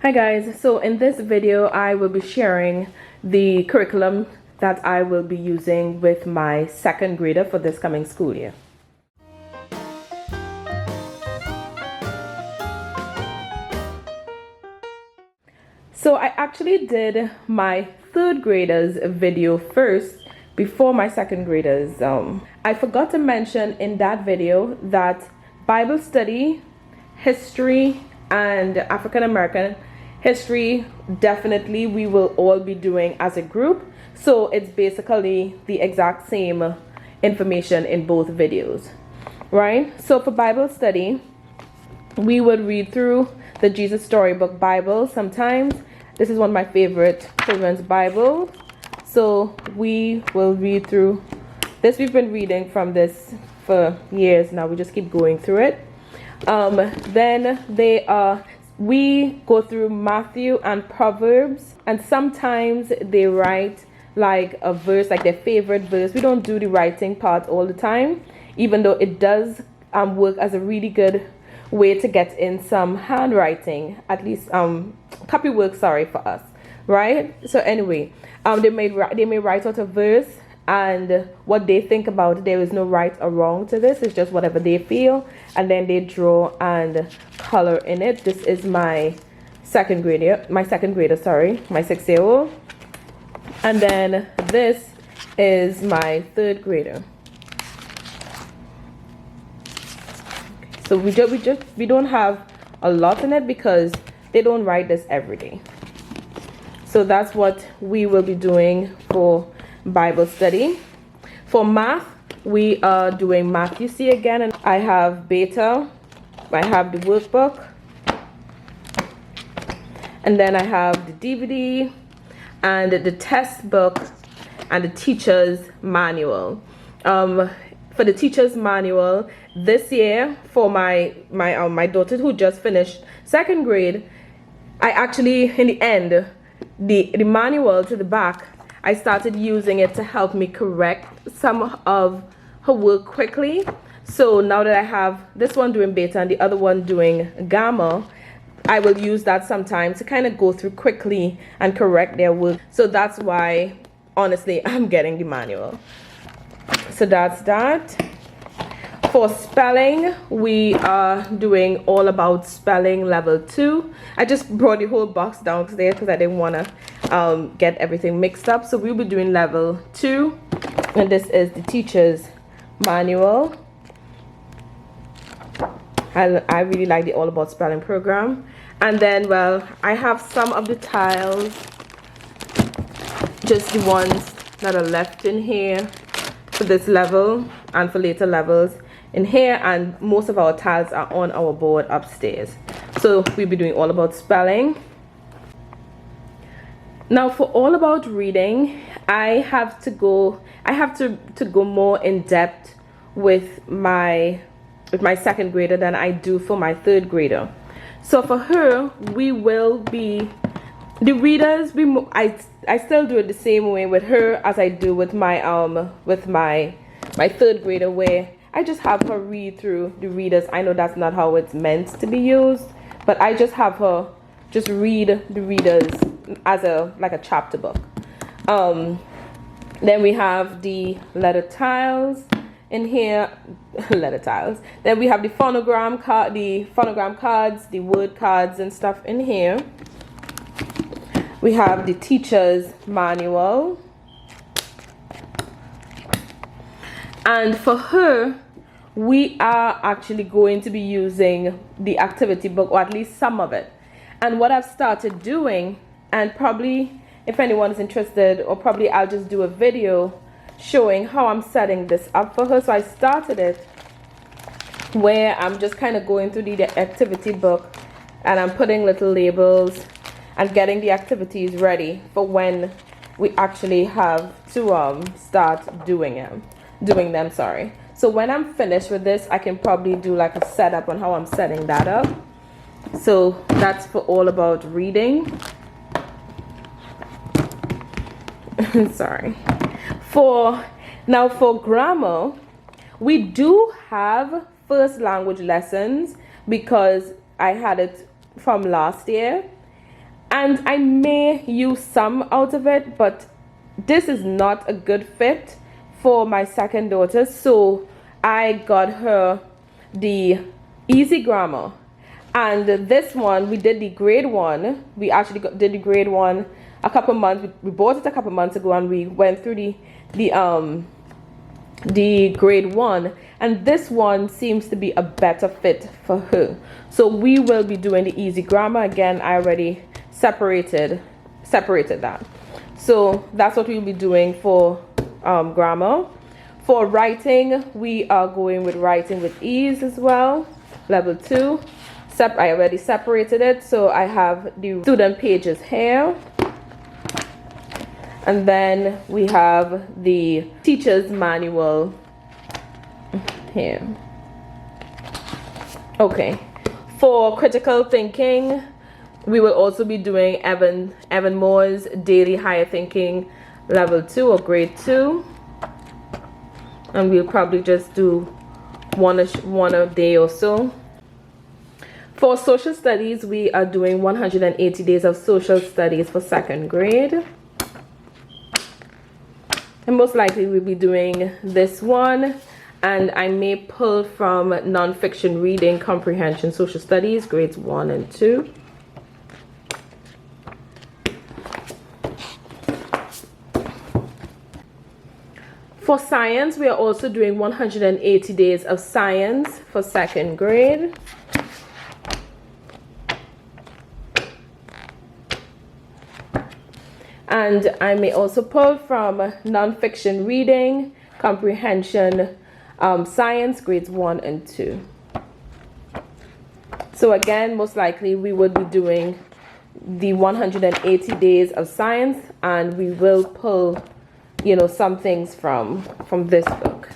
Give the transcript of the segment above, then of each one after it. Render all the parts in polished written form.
Hi guys, so in this video I will be sharing the curriculum that I will be using with my second grader for this coming school year. So I actually did my third graders video first before my second graders. I forgot to mention in that video that Bible study, history, and African American history definitely we will all be doing as a group, so it's basically the exact same information in both videos, right? So for Bible study, we would read through the Jesus Storybook Bible. Sometimes this is one of my favorite children's Bibles, so we will read through this. We've been reading from this for years now. We just keep going through it. Then we go through Matthew and Proverbs, and sometimes they write like a verse, like their favorite verse. We don't do the writing part all the time, even though it does work as a really good way to get in some handwriting, at least copy work, sorry, for us, right? So anyway, they may write out a verse and what they think about it. There is no right or wrong to this. It's just whatever they feel, and then they draw and color in it. This is my second grader, my 6-year-old, and then this is my third grader. So we don't have a lot in it because they don't write this every day. So that's what we will be doing for Bible study. For math, we are doing Math You See again, and I have Beta, I have the workbook, and then I have the DVD and the test book and the teacher's manual. For the teacher's manual this year, for my daughter who just finished second grade, I actually, in the end, the manual to the back, I started using it to help me correct some of her work quickly. So now that I have this one doing Beta and the other one doing Gamma, I will use that sometimes to kind of go through quickly and correct their work. So that's why, honestly, I'm getting the manual. So that's that. For spelling, we are doing All About Spelling Level 2. I just brought the whole box downstairs because I didn't want to get everything mixed up. So we'll be doing Level 2. And this is the teacher's manual. I really like the All About Spelling program. And then, well, I have some of the tiles, just the ones that are left in here for this level and for later levels in here, and most of our tiles are on our board upstairs. So we'll be doing All About Spelling. Now for All About Reading, I have to go more in depth with my second grader than I do for my third grader. So for her, we will be the readers. I still do it the same way with her as I do with my third grader, where I just have her read through the readers. I know that's not how it's meant to be used, but I just have her just read the readers as like a chapter book. Then we have the letter tiles in here, letter tiles. Then we have the phonogram cards, the word cards and stuff in here. We have the teacher's manual. And for her, we are actually going to be using the activity book, or at least some of it. And what I've started doing, and probably if anyone is interested, or probably I'll just do a video showing how I'm setting this up for her. So I started it where I'm just kind of going through the activity book, and I'm putting little labels and getting the activities ready for when we actually have to start doing them, sorry. So when I'm finished with this, I can probably do like a setup on how I'm setting that up. So that's for All About Reading. Sorry. For grammar, we do have first language lessons because I had it from last year. and I may use some out of it, but this is not a good fit for my second daughter, so I got her the easy grammar. And this one, we did the grade 1. We actually did the grade 1 a couple months. We bought it a couple months ago, and we went through the grade 1. And this one seems to be a better fit for her. So we will be doing the easy grammar again. I already separated that. So that's what we'll be doing for grammar. For writing, we are going with writing with ease as well, level 2. I already separated it, so I have the student pages here, and then we have the teacher's manual here. Okay, for critical thinking, we will also be doing Evan Moore's Daily Higher Thinking level 2 or grade 2, and we'll probably just do one a day or so. For social studies, we are doing 180 days of social studies for second grade. And most likely we'll be doing this one. And I may pull from nonfiction reading comprehension social studies, grades 1 and 2. For science, we are also doing 180 days of science for second grade. And I may also pull from nonfiction reading, comprehension, science, grades 1 and 2. So again, most likely we would be doing the 180 days of science, and we will pull, you know, some things from this book.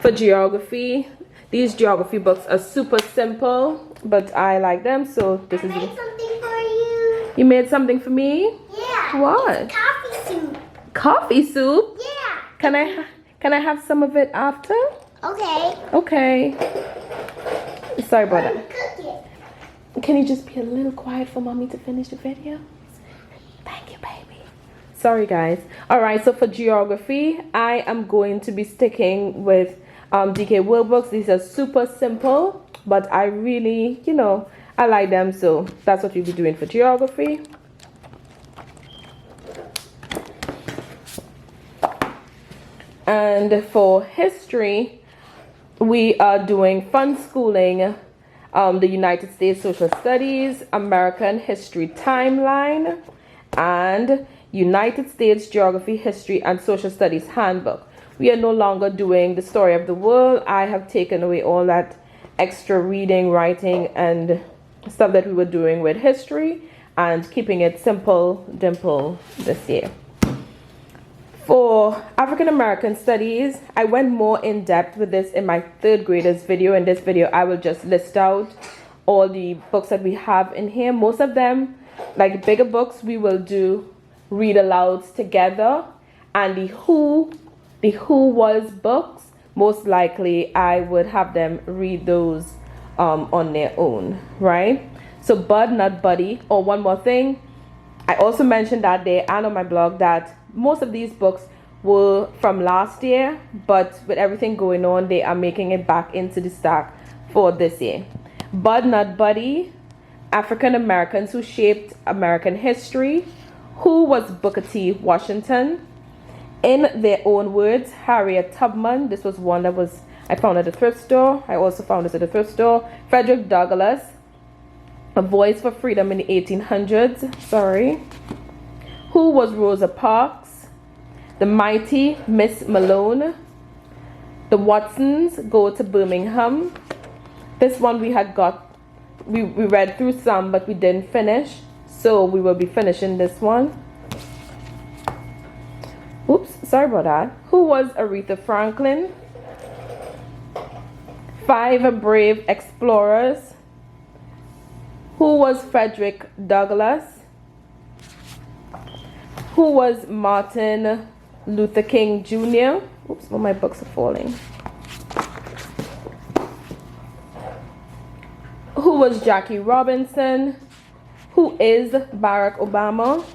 For geography, these geography books are super simple, but I like them, so this is. I made something for you. You made something for me? Yeah. What? Coffee soup. Coffee soup? Yeah. Can I have some of it after? Okay. Okay. Sorry about that. Cook it. Can you just be a little quiet for mommy to finish the video? Thank you, baby. Sorry, guys. All right. So for geography, I am going to be sticking with DK workbooks. These are super simple, but I really, you know, I like them, so that's what we'll be doing for geography. And for history, we are doing fun schooling, the United States Social Studies, American History Timeline, and United States Geography, History, and Social Studies Handbook. We are no longer doing the story of the world. I have taken away all that extra reading, writing, and stuff that we were doing with history, and keeping it simple, dimple this year. For African American Studies, I went more in depth with this in my third graders video. In this video, I will just list out all the books that we have in here. Most of them, like bigger books, we will do read alouds together, and the who was books, most likely I would have them read those on their own, right? So Bud, Not Buddy. Or one more thing, I also mentioned that day and on my blog that most of these books were from last year, but with everything going on, they are making it back into the stack for this year. Bud, Not Buddy, African Americans Who Shaped American History, Who Was Booker T. Washington, In Their Own Words, Harriet Tubman. This was one that I found at the thrift store. I also found this at the thrift store. Frederick Douglass, A Voice for Freedom in the 1800s. Sorry. Who Was Rosa Parks? The Mighty Miss Malone. The Watsons Go to Birmingham. This one we read through some, but we didn't finish, so we will be finishing this one. Oops, sorry about that. Who Was Aretha Franklin? 5 Brave Explorers. Who Was Frederick Douglass? Who Was Martin Luther King Jr.? Oops, well, my books are falling. Who Was Jackie Robinson? Who is Barack Obama?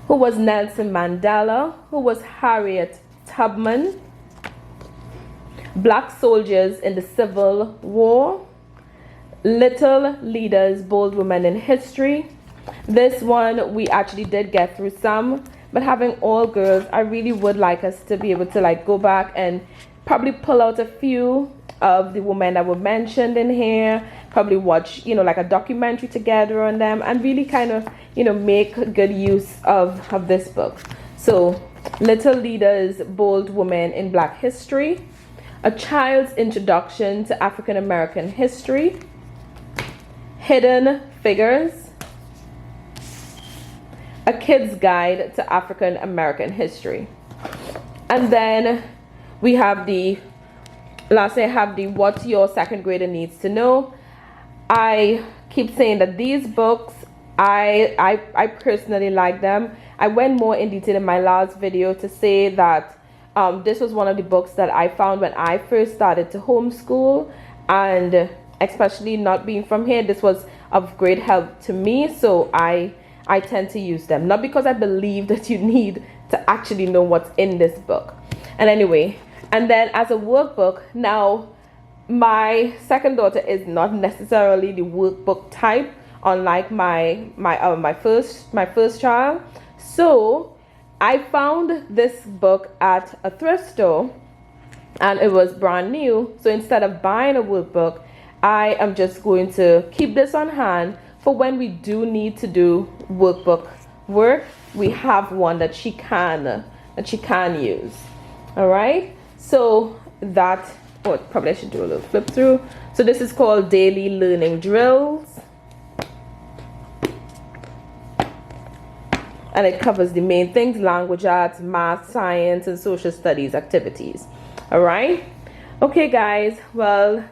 Who was Nelson Mandela? Who was Harriet Tubman? Black soldiers in the Civil War. Little leaders, bold women in history. This one we actually did get through some, but having all girls, I really would like us to be able to like go back and probably pull out a few of the women that were mentioned in here, probably watch, like a documentary together on them, and really kind of, make good use of this book. So, Little Leaders, Bold Women in Black History, A Child's Introduction to African American History, Hidden Figures, A Kid's Guide to African American History. And then we have lastly I have the What Your Second Grader Needs to Know. I keep saying that these books, I personally like them. I went more in detail in my last video to say that this was one of the books that I found when I first started to homeschool, and especially not being from here, this was of great help to me. So I tend to use them, not because I believe that you need to actually know what's in this book. And anyway, and then as a workbook, now my second daughter is not necessarily the workbook type, unlike my first child. So I found this book at a thrift store, and it was brand new. So instead of buying a workbook, I am just going to keep this on hand for when we do need to do workbook work. We have one that she can use. All right, so that, probably I should do a little flip through. So this is called Daily Learning Drills, and it covers the main things: language arts, math, science, and social studies activities. All right, okay guys, well,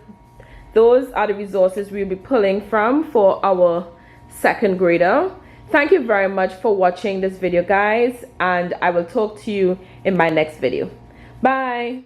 those are the resources we'll be pulling from for our second grader. Thank you very much for watching this video, guys, and I will talk to you in my next video. Bye.